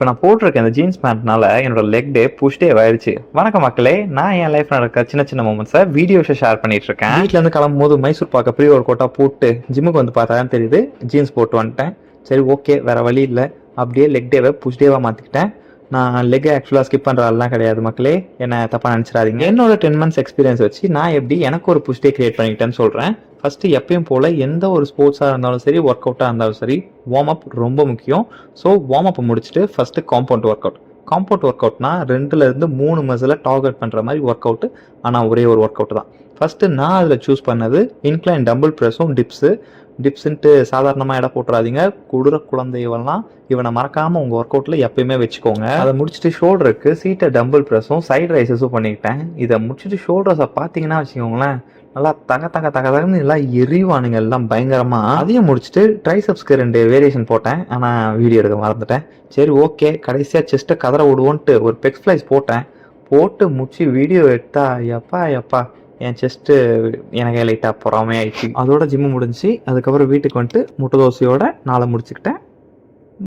இப்போ நான் போட்டிருக்க இந்த ஜீன்ஸ் பேண்ட்னால என்னோட லெக் டே புஷ் டே ஆயிடுச்சு. வணக்கம் மக்களே, நான் என் லைஃப்ல நடக்க சின்ன சின்ன மூமெண்ட்ஸை வீடியோஸை ஷேர் பண்ணிட்டு இருக்கேன். வீட்டிலேருந்து கிளம்பும் போது மைசூர் பாக்க ப்ரீ ஒர்க் அவுட்டாக போட்டு ஜிம்முக்கு வந்து பார்த்தா தான் தெரியுது ஜீன்ஸ் போட்டு வந்துட்டேன். சரி ஓகே, வேற வழி இல்லை, அப்படியே லெக் டேவை புஷ் டேவாக மாற்றிக்கிட்டேன். நான் லெக் ஆக்சுவலாக ஸ்கிப் பண்ணுற ஆள்லாம் கிடையாது மக்களே, என்ன தப்பாக நினச்சிடாதீங்க. என்னோட 10 months எக்ஸ்பீரியன்ஸ் வச்சு நான் எப்படி எனக்கு ஒரு புஷ் டே கிரியேட் பண்ணிக்கிட்டேன்னு சொல்கிறேன். ஃபஸ்ட்டு எப்பயும் போல் எந்த ஒரு ஸ்போர்ட்ஸாக இருந்தாலும் சரி, ஒர்க் அவுட்டாக இருந்தாலும் சரி, வார்ம் அப் ரொம்ப முக்கியம். ஸோ வார்ம் அப் முடிச்சுட்டு first compound work out. Compound work அவுட்னா 2லேருந்து 3 மசிலை டார்கெட் பண்ணுற மாதிரி ஒர்க் அவுட்டு, ஆனால் ஒரே ஒரு ஒர்க் அவுட் தான். ஃபஸ்ட்டு நான் அதில் சூஸ் பண்ணது இன்க்ளைன் டம்பிள் ப்ரெஸ்ஸும் டிப்ஸுன்ட்டு சாதாரணமாக இடம் போட்டுறாதீங்க. குழந்தை இவனை மறக்காமல் உங்கள் ஒர்க் அவுட்டில் எப்பயுமே வச்சுக்கோங்க. அதை முடிச்சுட்டு ஷோல்டருக்கு சீட்டை டம்பிள் ப்ரெஸ்ஸும் சைட் ரைஸஸும் பண்ணிக்கிட்டேன். இதை முடிச்சுட்டு ஷோல்டர்ஸை பார்த்தீங்கன்னா வச்சுக்கோங்களேன், நல்லா தகன்னு எல்லாம் எரிவானுங்க எல்லாம் பயங்கரமா. அதையும் முடிச்சுட்டு ட்ரைசெப்ஸ்க்கு 2 வேரியேஷன் போட்டேன், ஆனால் வீடியோ எடுக்க மறந்துட்டேன். சரி ஓகே, கடைசியாக செஸ்ட்டை கதற விடுவோன்ட்டு ஒரு பெக் ஃப்ளைஸ் போட்டு முடிச்சு வீடியோ எடுத்தா எப்பா என் செஸ்ட்டு எனக்கு லைட்டாக பொறாமையாயிடுச்சு. அதோட ஜிம்மு முடிஞ்சு அதுக்கப்புறம் வீட்டுக்கு வந்துட்டு முட்டை தோசையோட நாளை முடிச்சுக்கிட்டேன்.